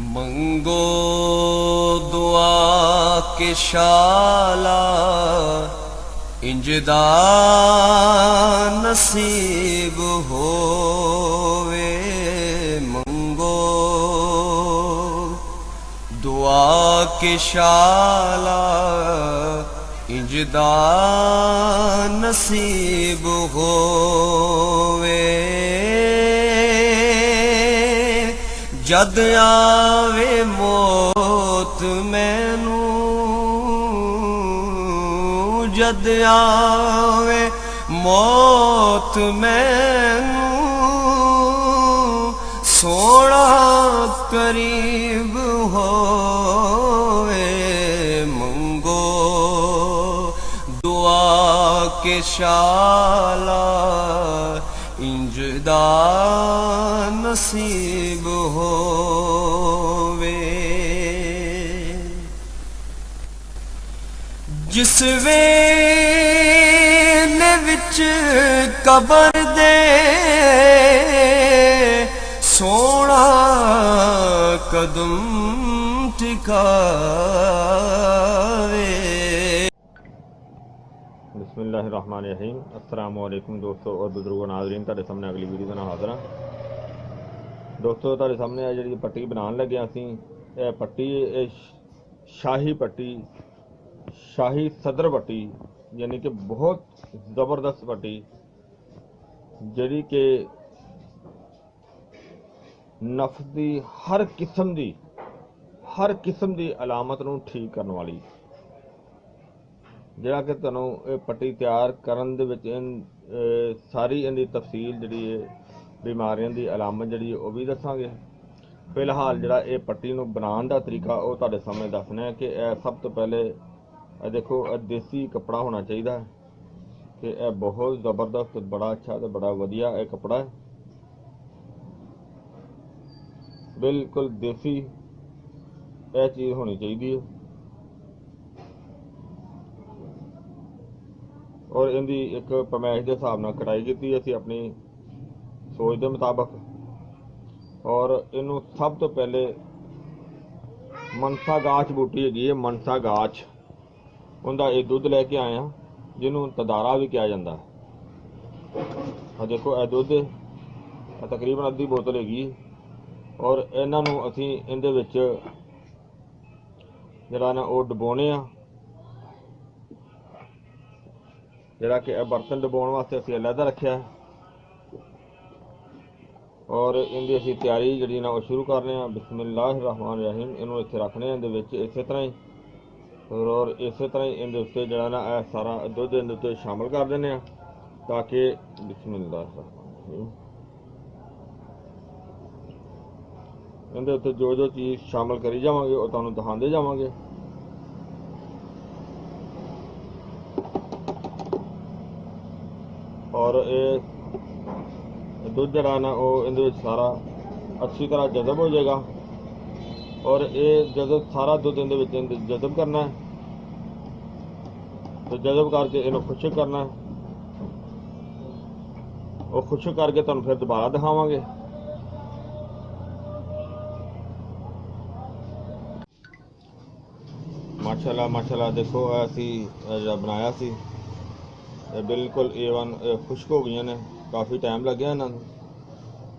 मंगो दुआ के शाला इंजदा नसीब होवे। मंगो दुआ के शाला इंजदा नसीब होवे। जद आवे मौत मैनू, जद आवे मौत मैनू, सोना करीब होवे। मंगो दुआ के शाला इंजदा नसीब होवे। जिस वेले विच कबर दे सोना कदम टिकावे। बिस्मिल्लाहिर्रहमानिर्रहीम। अस्सलामुअलैकुम दोस्तों और बुजुर्गों नाज़रीन, तुहाडे सामने अगली वीडियो के नाल हाज़र हां। दोस्तों तुहाडे सामने आ जिहड़ी पट्टी बनाउण लगे असीं, यह पट्टी शाही पट्टी, शाही सदर पट्टी, यानी कि बहुत ज़बरदस्त पट्टी जिहड़ी कि नफ्स दी हर किस्म दी अलामत नूं ठीक करन वाली, जिहड़ा कि तुहानूं ये पट्टी तैयार करन दे विच सारी इहदी तफसील जिहड़ी है बीमारियां दी अलामत जिहड़ी वो भी दस्सांगे। फिलहाल जिहड़ा ये पट्टी नूं बनाउण दा तरीका वो तुहाडे सामने दसना है कि सब तो पहले देखो देसी कपड़ा होना चाहिए कि यह बहुत ज़बरदस्त, बड़ा अच्छा तो बड़ा वधिया यह कपड़ा है, बिल्कुल देसी यह चीज़ होनी चाहिए। और इनकी एक पैमाइश के हिसाब नाल कटाई की असीं अपनी सोच के मुताबिक। और इनू सब तो पहले मनसा गाछ बूटी हैगी है, मनसा गाछ, उनका ये दुध लैके आए हैं जिन्हों तदारा भी कहा जाता है। देखो यह दुध तकरीबन अद्धी बोतल हैगी और इन्हों असी इहदे विच जिहड़ा ना वो डबोने आ, जिहड़ा कि बर्तन डबोने वास्ते असीं अलहदा रखिया है। और इनकी असीं तैयारी जिहड़ी ना वो शुरू कर रहे हैं। बिस्मिल्लाहिर्रहमानिर्रहीम। इन्हों इत्थे रखने इहदे विच इसे तरह ही, और इस तरह ही इहदे उत्ते जिहड़ा ना सारा दुध इहदे उत्ते शामिल कर देने ताकि बिस्मिल्लाहिर्रहमानिर्रहीम इहदे उत्ते जो जो चीज़ शामिल करी जावांगे वो तुहानूं दिखांदे जावांगे। और ये दुध जिहड़ा ना वो इहदे विच सारा अच्छी तरह जज़ब हो जाएगा। और ये जज़ब सारा दुध इहदे विच जज़ब करना है, तो जज़ब करके इन्हों खुश्क करना है। वो खुश्क करके तुहानूं फिर दोबारा दिखावांगे। माशाल्लाह माशाल्लाह, देखो असीं जिहड़ा बनाया सी बिल्कुल A1 खुश्क हो गई ने, काफ़ी टाइम लग गया इन्होंने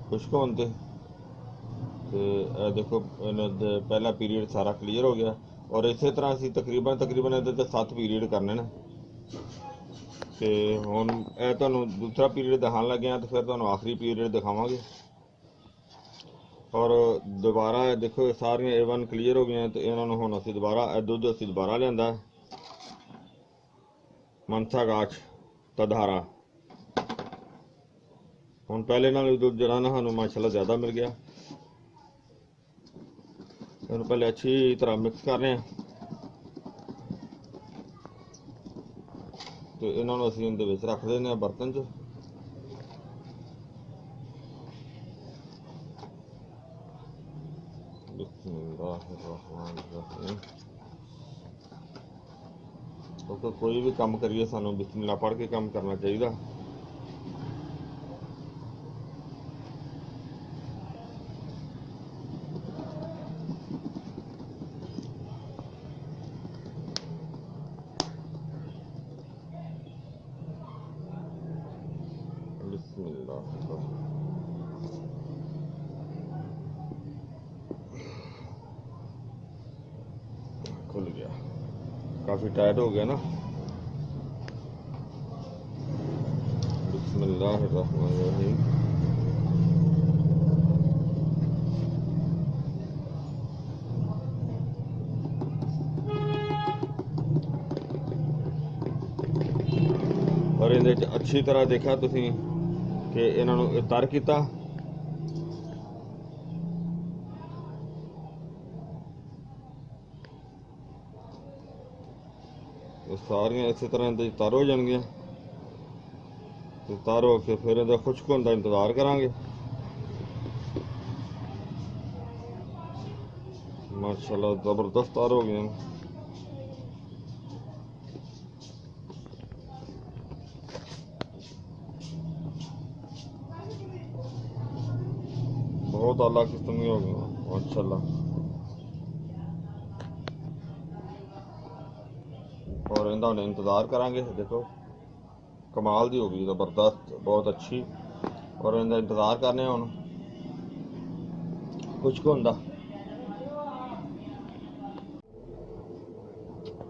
खुश्क होने ते। देखो पहला पीरीयड सारा क्लीयर हो गया और इस तरह असीं तकरीबन ये 7 पीरीयड करने ने। तो हुण तुहानूं दूसरा पीरीयड दिखाने लगे हैं, तो फिर तुहानूं आखिरी पीरीयड दिखावांगे। और दोबारा देखो सारियां A1 क्लीयर हो गई, तो इन्होंने हुण असीं दोबारा दुध असीं दोबारा लिआंदा मनसा गाछ तधारा। हुण पहले नालों दुध जिहड़ा ना सानूं माशाल्लाह ज़्यादा मिल गया। इन्हूं पहले अच्छी तरह मिक्स कर रहे हैं, तो इन्होंने असीं इहदे विच रख देने बर्तन च। क्योंकि कोई भी काम करिए सानू बिस्मिल्लाह पढ़ के काम करना चाहिए। खुल गया, काफ़ी टाइट हो गया ना। बिस्मिल्लाहिर्रहमानिर्रहीम। और ਇਹਦੇ 'ਚ ਅੱਛੀ ਤਰ੍ਹਾਂ ਦੇਖਿਆ ਤੁਸੀਂ ਕਿ ਇਹਨਾਂ ਨੂੰ ਤਰ ਕੀਤਾ। ਇਹ ਸਾਰੀਆਂ ਇਸੇ ਤਰ੍ਹਾਂ ਇਹਦੇ 'ਚ ਤਰ ਹੋ ਜਾਣਗੀਆਂ ਤੇ ਤਰ ਹੋ ਕੇ ਫਿਰ ਇਹਦਾ ਖੁਸ਼ਕ ਹੋਣ ਦਾ ਇੰਤਜ਼ਾਰ ਕਰਾਂਗੇ। ਮਾਸ਼ਾਅੱਲਾ ਜ਼ਬਰਦਸਤ ਤਰ ਹੋ ਗਈਆਂ। बहुत आला किस्म की हो गई माशाल्लाह। और इनका हम इंतज़ार करांगे। देखो कमाल दी हो गई, ज़बरदस्त, बहुत अच्छी। और इनका इंतज़ार करने हम कुछ को होंदा।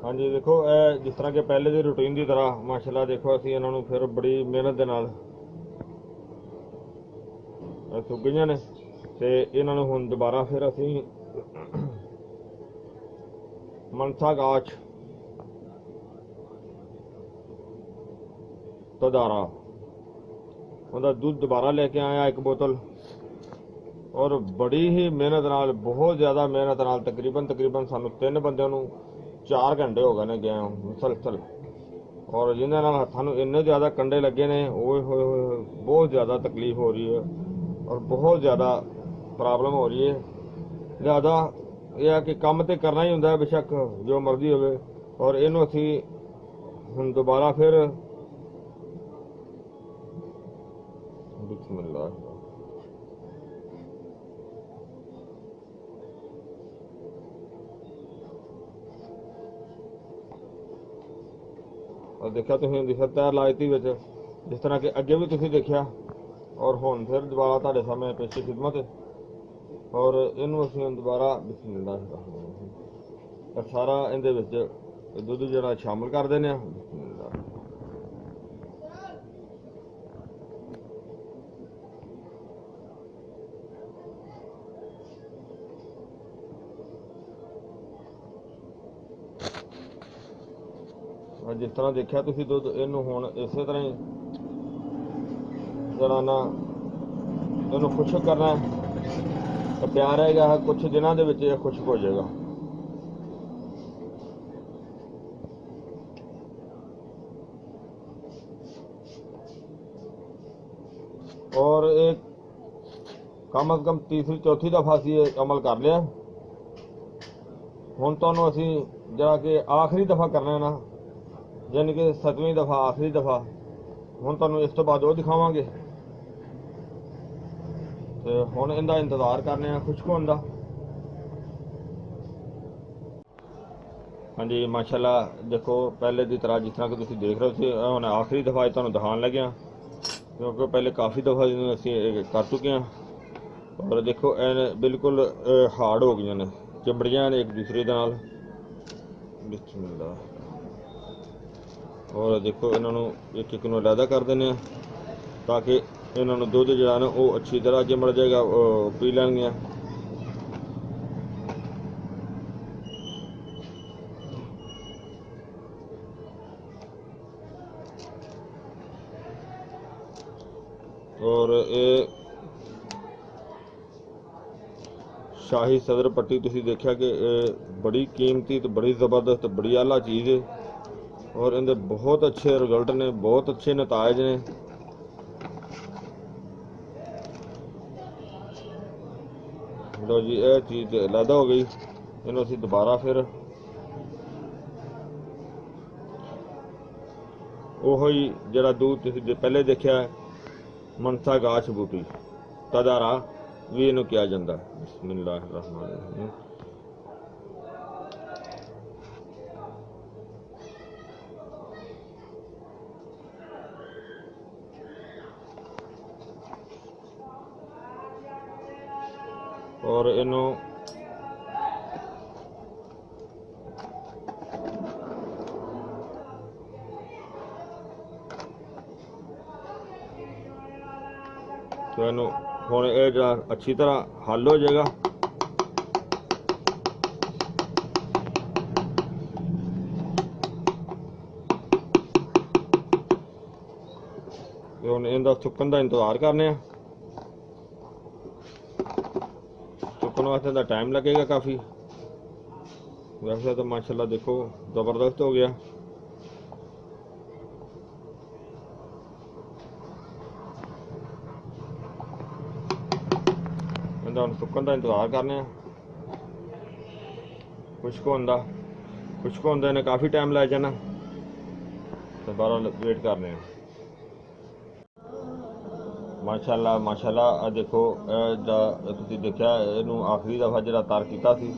हाँ जी देखो जिस तरह के पहले की रूटीन की तरह माशाल्लाह देखो असी इन्हों फिर बड़ी मेहनत के नाल सुक गई ने ते इन्हां नूं हुण दोबारा फिर असी मनसा गाछ तदारा उहदा दूध दोबारा लेके आया एक बोतल। और बड़ी ही मेहनत नाल, बहुत ज़्यादा मेहनत नाल, तकरीबन सानू 3 बंदे नूं 4 घंटे हो गए ने गए मुसलसल। और जिन्हां नाल हत्थां नूं इन्ने ज़्यादा कंडे लगे ने, ओए होए होए, बहुत ज़्यादा तकलीफ हो रही है और बहुत ज़्यादा प्रॉब्लम हो रही है। लिहाजा यह है कि काम तो करना ही होंदा है बेशक जो मर्जी होवे। और इनू असी हुण दोबारा फिर बिस्मिल्लाह और देखा तुसीं दिखा तैर लायती विच जिस तरह के अगे भी तुसीं देखा। और हुण फिर दोबारा तुहाडे सामने पेशी खिदमत है। और इनू असीं दोबारा बिस्मिल्लाह सारा इहदे विच दुध जिहड़ा शामिल कर देने आ। बिस्मिल्लाह जिस तरह देखा तुसीं दुध इनू हुण इसे तरह ही जरा ना इनू खुश्क करना है। प्यार रहेगा कुछ दिनों के विच खुश्क हो जाएगा। और एक कम अज कम तीसरी चौथी दफ़ा असीं ये अमल कर लिया। हुण तुहानूं असीं जिहड़ा कि आखिरी दफ़ा करना है ना, यानी कि 7वीं दफ़ा आखिरी दफ़ा हुण तुहानूं इस तो बाद वो दिखावांगे। तो हुण इहदा इंतज़ार करने खुश्क होण दा। हाँ जी माशाल्लाह देखो पहले की तरह जिस तरह कि तुसीं देख रहे हो हुण आखिरी दफ़ा तुहानूं दिखाण लगे हां, क्योंकि पहले काफ़ी दफ़ा असीं कर चुके हैं। और देखो बिल्कुल हार्ड हो गई ने, चिंबड़ियां ने एक दूसरे दे नाल। बिस्मिल्लाह। और देखो इन्हों एक एक नूं अलहदा कर देने ताकि इन्हों दुध जिहड़ा ना वो अच्छी तरह चिमड़ जाएगा, पी लैणगियां। और ये शाही सदर पट्टी तुसीं देखा कि बड़ी कीमती तो बड़ी ज़बरदस्त बड़ी आला चीज़ है। और इनके बहुत अच्छे रिजल्ट ने, बहुत अच्छे नतायज ने। लो जी यह चीज़ अलहदा हो गई। इन्हों असीं दोबारा फिर वही जिहड़ा दूध तुसीं पहले देखा मनसा गाछ बूटी तदारा भी इन्हू किया जाता है। बिस्मिल्लाहिर्रहमानिर्रहीम। और इनू तो इनू हुण ये जो अच्छी तरह हल हो जाएगा। हुण इहदा सुक्कन का इंतजार करने, सुक्कन वास्ते तो टाइम लगेगा काफ़ी। वैसे तो माशाल्लाह देखो ज़बरदस्त हो गया। इहदा हुण सुक्कन का इंतजार करने, खुश्क होंदा इन्हें काफ़ी टाइम लग जाना, तो बहरहाल वेट करने। माशाल्लाह माशाल्लाह आ देखो तुसीं देखिया इनू आखिरी दफ़ा जो तार किया सी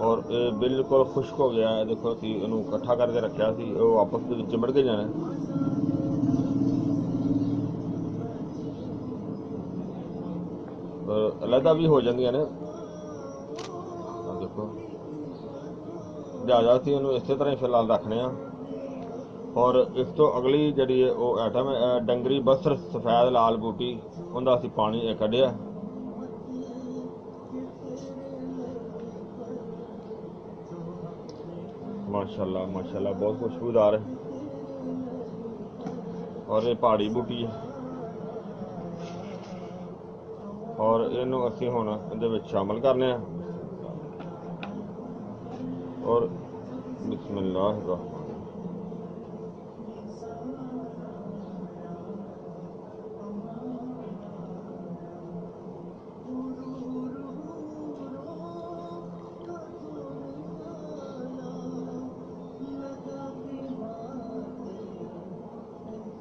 और ये बिल्कुल खुश्क हो गया है। देखो असीं इनू इकट्ठा करके रखा सी, वो आपस में चिमड़ के जाना अलहदा भी हो जांदियां ने। देखो लिहाजा असीं इनू इस तरह ही फिलहाल रखने आ। और इस तो अगली जी है वो आइटम है डंगरी बसर सफेद लाल बूटी, उनका असीं पानी कढ़िया। माशाल्लाह माशाल्लाह बहुत खुशबूदार है। और ये पहाड़ी बूटी है और इनू असीं हुण इहदे विच शामिल करने आ। और बिस्मिल्लाह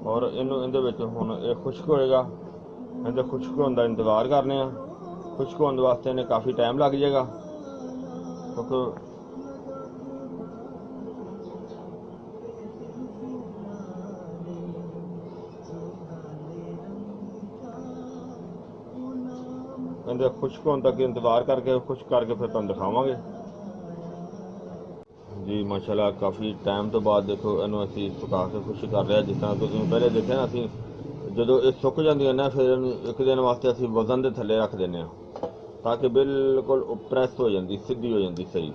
और इनू इहदे विच हुण ये खुश्क होएगा। इहदे खुश्क होने का इंतजार करने आ। खुश्क होने वास्ते इन्हें काफ़ी टाइम लग जाएगा क्योंकि इहदे खुश्क होने तक इंतजार करके खुश्क करके फिर तुहानूं दिखावांगे जी। माशाल्लाह काफ़ी टाइम तो बाद देखो इनू असीं सुका के खुश कर रहे हैं। जिस तरह तुसीं पहले देखिया ना, असीं जो ये सुक जांदियां ना फिर एक दिन वास्ते असीं वजन के थले रख देने ताकि बिल्कुल प्रैस हो जाती, सीधी हो जाती सही।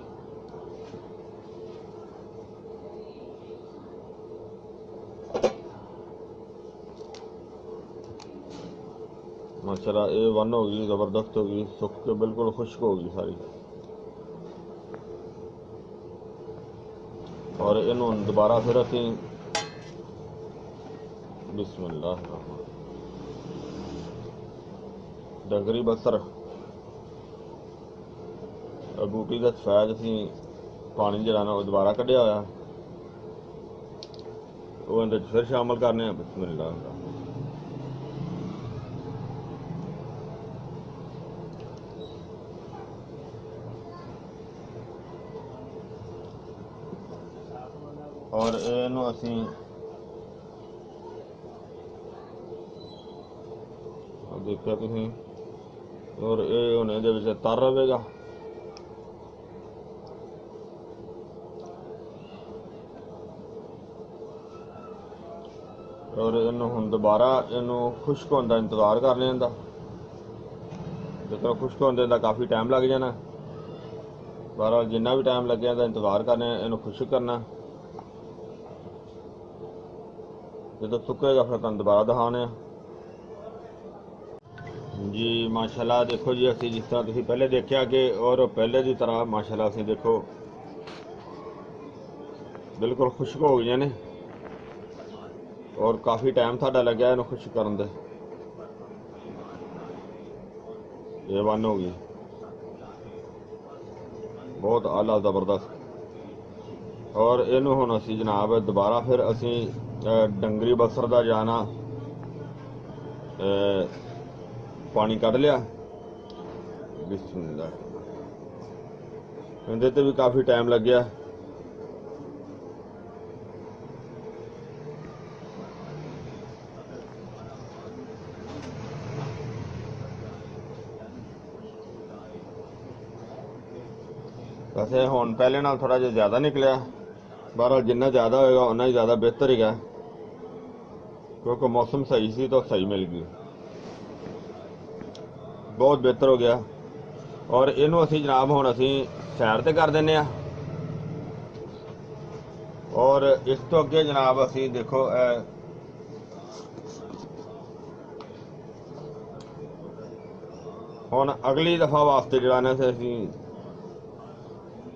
माशाल्लाह ये वन हो गई, ज़बरदस्त हो गई, सुक के बिल्कुल खुश्क हो गई सारी। और इनू दोबारा फिर असीं बिस्मिल्लाह डंगरी बसर बूटी का सफैद असीं पानी जिहड़ा ना दोबारा कढ़िया होया वो इहदे फिर शामिल करने। बिस्मिल्लाह और इनू असीं देखिया तुसीं और ये हुण इहदे विच तर रहेगा। और इनू हुण दोबारा इनू खुश्क होने का इंतजार कर लें। जितना खुश्क होने का काफ़ी टाइम लग जाना, बहरहाल जिन्ना भी टाइम लगे इहदा इंतजार करने, इनू खुश्क करना। जो सुकेगा फिर तुहानूं दोबारा दिखाने जी। माशाल्लाह देखो जी असीं जिस तरह तुसीं पहले देखिया कि और पहले की तरह माशाल्लाह असीं देखो बिल्कुल खुश्क हो गई ने और काफ़ी टाइम साडा लग्या इन्हूं खुश्क करन दे। ये वन हो गई बहुत आला ज़बरदस्त। और इनू हुण असीं जनाब दोबारा फिर असीं डंगरी बसर का जाना पानी कढ़ लिया। बिस्मिल्लाह इहदे ते भी काफ़ी टाइम लग गया। वैसे हुण पहले नाल थोड़ा जिहा ज़्यादा निकलिया, बहरहाल जिन्ना ज़्यादा होएगा उन्ना ही ज़्यादा बेहतर है क्योंकि मौसम सही सी तो सही मिल गई। ਬਹੁਤ ਬਿਹਤਰ ਹੋ ਗਿਆ। ਔਰ ਇਹਨੂੰ ਅਸੀਂ ਜਨਾਬ ਹੁਣ ਅਸੀਂ ਸਾਈਡ ਤੇ ਕਰ ਦਿੰਦੇ ਆ। ਔਰ ਇਸ ਤੋਂ ਅੱਗੇ ਜਨਾਬ ਅਸੀਂ ਦੇਖੋ ਹੁਣ ਅਗਲੀ ਦਫਾ ਵਾਸਤੇ ਜਿਹੜਾ ਨਾ ਅਸੀਂ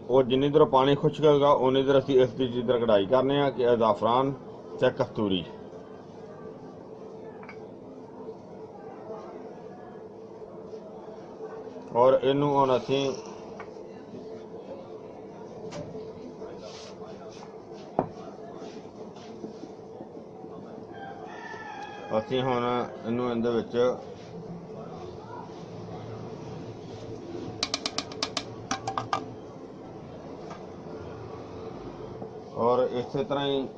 ਉਹ ਜਿੰਨੀ ਦੇਰ ਪਾਣੀ ਖੁਸ਼ਕ ਹੋਏਗਾ ਉਨੀ ਦੇਰ ਅਸੀਂ ਇਸ ਦੀ ਜਿੱਧਰ ਕਢਾਈ ਕਰਨੇ ਆ ਕਿ ਜ਼ਾਫਰਾਨ ਤੇ ਕਸਤੂਰੀ। ਔਰ ਇਹਨੂੰ ਹੁਣ ਅਸੀਂ ਹੁਣ ਇਹਨੂੰ ਇਹਦੇ ਵਿੱਚ ਔਰ ਇਸੇ ਤਰ੍ਹਾਂ ਹੀ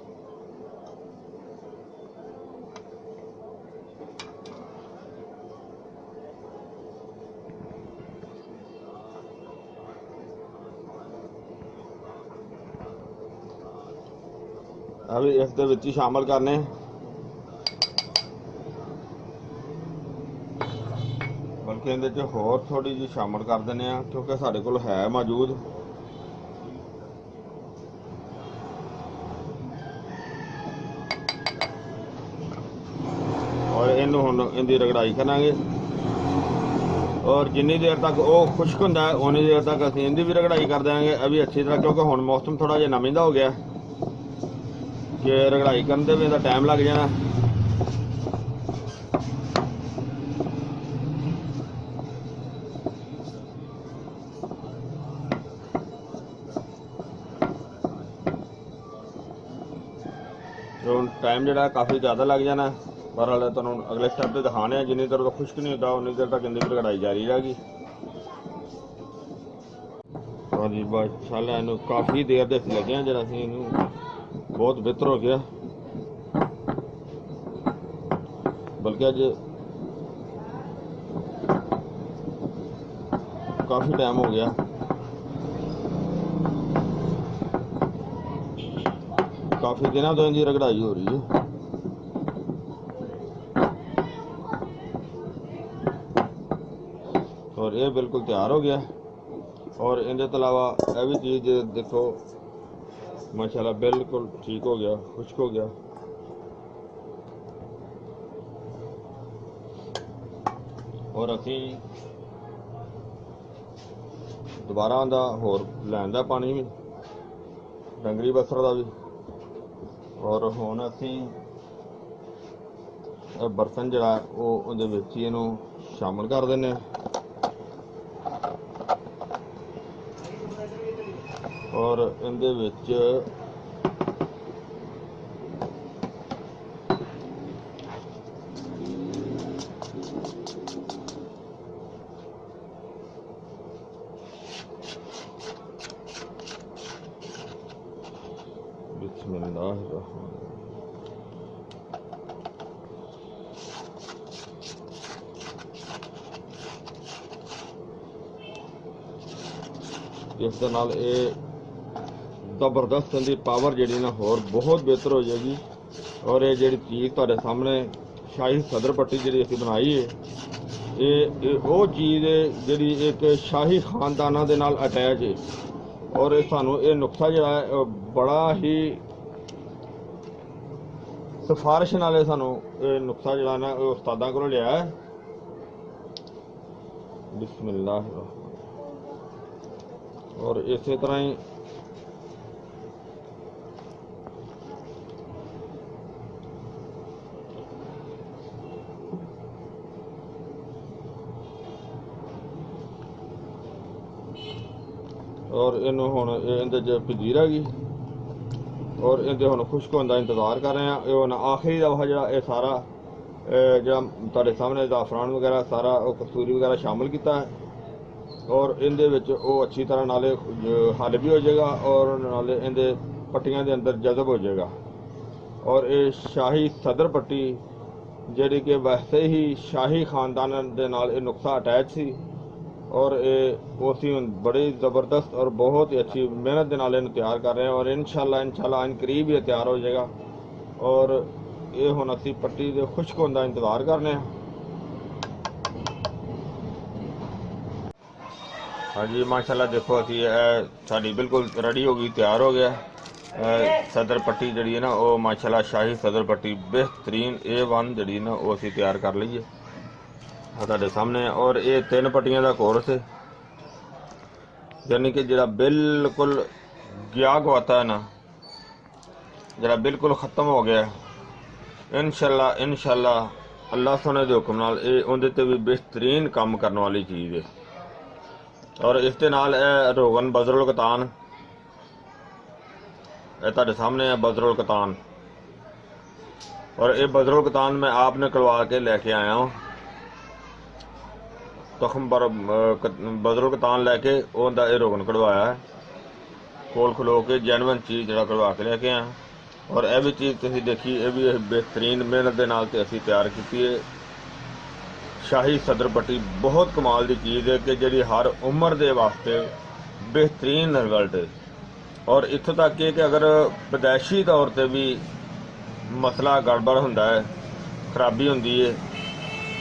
ਅभी ਇਸ ਦੇ ਵਿੱਚ ਹੀ ਸ਼ਾਮਲ ਕਰਨੇ। ਬਲਕਿ ਇਹਦੇ 'ਚ ਹੋਰ ਥੋੜੀ ਜਿਹੀ ਸ਼ਾਮਲ ਕਰ ਦਿੰਦੇ ਆ ਕਿਉਂਕਿ ਸਾਡੇ ਕੋਲ ਹੈ ਮੌਜੂਦ। ਔਰ ਇਹਨੂੰ ਹੁਣ ਇਹਦੀ ਰਗੜਾਈ ਕਰਾਂਗੇ। ਔਰ ਜਿੰਨੀ ਦੇਰ ਤੱਕ ਉਹ ਖੁਸ਼ਕ ਹੁੰਦਾ ਹੈ ਉਨੀ ਦੇਰ ਤੱਕ ਅਸੀਂ ਇਹਦੀ ਵੀ ਰਗੜਾਈ ਕਰ ਦਿਆਂਗੇ ਇਹ ਵੀ ਅੱਛੀ ਤਰ੍ਹਾਂ, ਕਿਉਂਕਿ ਹੁਣ ਮੌਸਮ ਥੋੜਾ ਜਿਹਾ ਨਮੀਂ ਦਾ ਹੋ ਗਿਆ ਕਿ ਰਗੜਾਈ ਕਰਨ ਦੇ ਵੀ ਇਹਦਾ ਟਾਈਮ ਲੱਗ ਜਾਣਾ। ਹੁਣ ਟਾਈਮ ਜਿਹੜਾ ਕਾਫੀ ਜ਼ਿਆਦਾ ਲੱਗ ਜਾਣਾ, ਪਰ ਹਾਲੇ ਤੁਹਾਨੂੰ ਅਗਲੇ ਸਟੈਪ ਤੇ ਦਿਖਾਣੇ ਆ। ਜਿੰਨੀ ਦੇਰ ਤੱਕ ਖੁਸ਼ਕ ਨਹੀਂ ਹੁੰਦਾ ਉਨੀ ਦੇਰ ਤੱਕ ਇਹਦੀ ਵੀ ਰਗੜਾਈ ਜਾਰੀ ਰਹੇਗੀ। ਹਾਂਜੀ ਮਾਸ਼ਾਅੱਲਾ ਇਹਨੂੰ ਕਾਫੀ ਦੇਰ ਦੇ ਲੱਗੇ ਆ ਜਿਹੜਾ ਅਸੀਂ ਇਹਨੂੰ ਬਹੁਤ ਬਿਹਤਰ ਹੋ ਗਿਆ। ਬਲਕਿ ਅੱਜ ਕਾਫੀ ਟਾਈਮ ਹੋ ਗਿਆ। ਕਾਫੀ ਦਿਨਾਂ ਤੋਂ ਇਹਦੀ ਰਗੜਾਈ ਹੋ ਰਹੀ ਹੈ। और ये बिल्कुल तैयार हो गया। और इनके तो अलावा यह भी चीज़ देखो माशाल्लाह बिल्कुल ठीक हो गया, खुश्क हो गया। और असी दोबारा आंदा होर लैन दा पानी भी डंगरी बसर का भी। और हुण असी बर्तन जिहड़ा उहदे विच ही इहनूं शामिल कर दिंदे आ। और इहदे विच बिस्मिल्लाहिर्रहमानिर्रहीम जिस दे नाल जबरदस्त इहदी पावर जिहड़ी ना होर बहुत बेहतर हो जाएगी। और ये जिहड़ी चीज़ तुहाडे सामने शाही सदर पट्टी जिहड़ी असीं बनाई है ये वो चीज़ है जिहड़ी एक शाही खानदाना दे नाल अटैच है। और सानू ये नुस्खा जिहड़ा है बड़ा ही सिफारिश नाल सानू ये नुस्खा जिहड़ा ना उस्तादां कोलों लिया है। बिस्मिल्लाह। और इस तरह ही और इनू हुण इहदे च भिजी रहेगी। और इहदे हुण खुश्क होने का इंतज़ार कर रहे हैं। ये हुण आखिरी दफ़ा जिहड़ा ये सारा जिहड़ा तुहाडे सामने ज़ाफ़रान वगैरह सारा कस्तूरी वगैरह शामिल किया है। और इहदे विच वो अच्छी तरह नाले हल भी हो जाएगा और नाले इहदे पट्टियां दे अंदर जज़ब हो जाएगा। और ये शाही सदर पट्टी जिहड़ी कि वैसे ही शाही खानदान दे नाल ये नुस्खा अटैच सी। और ये उसी बड़ी ज़बरदस्त और बहुत ही अच्छी मेहनत के नाल तैयार कर रहे हैं। और इंशाल्लाह इन करीब ही तैयार हो जाएगा। और ये हुण असी पट्टी के खुश्क होने का इंतज़ार करने हैं। हाँ जी माशाल्लाह देखो असी साड़ी बिल्कुल रेडी हो गई, तैयार हो गया। सदर पट्टी जी ना वो माशाल्लाह शाही सदर पट्टी बेहतरीन A1 जी ना वो असी तैयार कर लीए तुहाडे सामने। और ये 3 पट्टियां का कोर्स है, यानी कि जरा बिल्कुल गया गवाता है ना, जरा बिल्कुल ख़त्म हो गया। इंशाल्लाह अल्लाह सोने के हुक्म नाल ये उहदे ते भी बेहतरीन काम करने वाली चीज़ है। और इस दे नाल रोगन बजरुल कतान तुहाडे सामने है, बजरुल कतान। और ये बजरुल कतान मैं आपने कड़वा के लेके आया हूँ, तखम पर बजरुल कतान लैके उहदा ये रोगन कढ़वाया है, कोल खलो के जैनवन चीज़ जरा कढ़वा के लेके आया। और यह भी चीज़ तुसीं देखी, ये भी बेहतरीन मेहनत के नाल ते असीं तैयार की है। शाही सदर पट्टी बहुत कमाल की चीज़ है कि जी हर उम्र के वास्ते बेहतरीन रिजल्ट है। और इत्थों तक कि अगर पैदाइशी तौर पर भी मसला गड़बड़ होंदा है, खराबी होंदी है,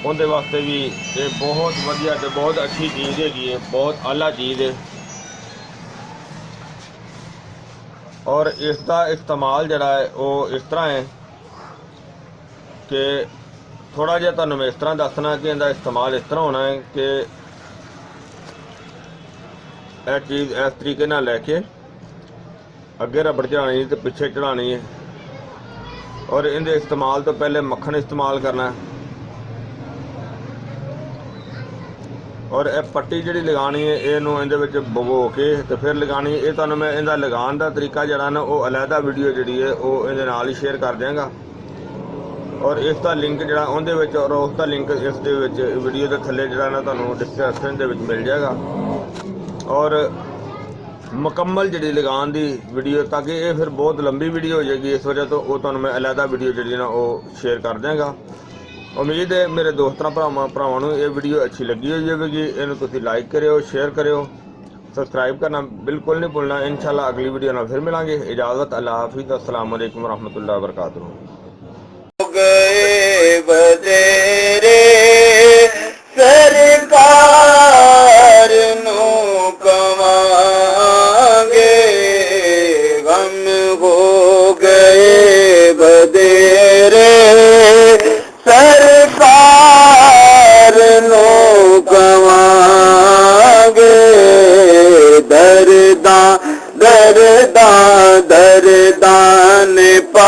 उनके वास्ते भी ये बहुत वधिया ते बहुत अच्छी चीज़ है, बहुत आला चीज़ है। और इसका इस्तेमाल जड़ा है वो इस तरह है कि थोड़ा जिहा तुहानूं मैं इस तरह दसना कि इहदा इस्तेमाल इस तरह होना है कि यह चीज़ इस तरीके नाल लैके अगे रबड़ चढ़ानी है तो पिछे चढ़ानी है। और इहदे इस्तेमाल तो पहले मक्खन इस्तेमाल करना है। और यह पट्टी जी लगानी है इनू इहदे भगो के तो फिर लगानी है। ये तुहानूं मैं इहदा लगान का तरीका जड़ा ना वो अलहदा वीडियो जी है वो इहदे नाल ही शेयर कर देंगा। और इसका लिंक जड़ा उहदे विच और उसका लिंक इस दे विच वीडियो के थल्ले जड़ा ना तुहानूं डिस्क्रिप्शन दे विच मिल जाएगा। और मुकम्मल जी लगान की वीडियो, ताकि ये फिर बहुत लंबी वीडियो हो जाएगी, इस वजह तो वो तुहानूं मैं अलहदा वीडियो जी ना वो शेयर कर देंगा। उम्मीद है मेरे दोस्तों भरावां नूं ये वीडियो अच्छी लगी हो जाएगी। इन्हूं तुसीं लाइक करियो, शेयर करियो, सबसक्राइब करना बिल्कुल नहीं भूलना। इंशाल्लाह अगली वीडियो नाल फिर मिलांगे। इजाज़त, अल्लाह हाफिज़, अस्सलाम वालेकुम रहमतुल्लाहि व बरकातुहू। गए बतेरे सरकार नू कमांगे, गम हो गए बतेरे सरकार नू कमांगे। दरदां दरदां दरदां ने पा